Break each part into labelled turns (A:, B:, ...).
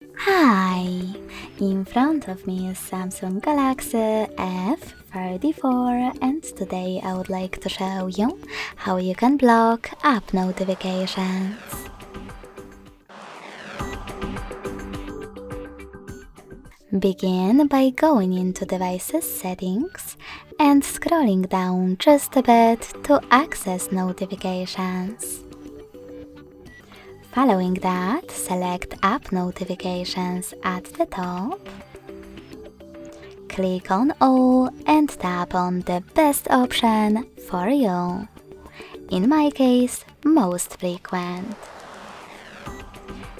A: Hi! In front of me is Samsung Galaxy F34 and today I would like to show you how you can block app notifications. Begin by going into Devices Settings and scrolling down just a bit to access notifications. Following that, select App Notifications at the top, click on All and tap on the best option for you. In my case, Most Frequent.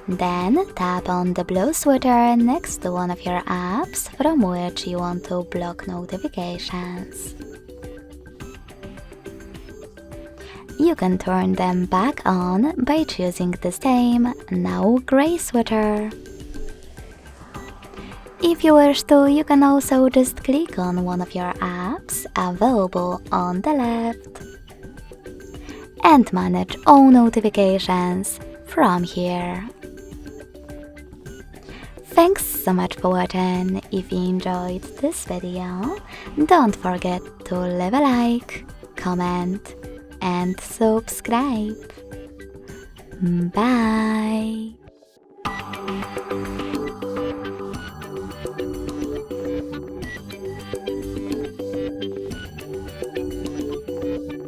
A: Then tap on the blue sweater next to one of your apps from which you want to block notifications. You can turn them back on by choosing the same now gray sweater. If you wish to, you can also just click on one of your apps available on the left and manage all notifications from here. Thanks so much for watching. If you enjoyed this video, don't forget to leave a like, comment and subscribe. Bye!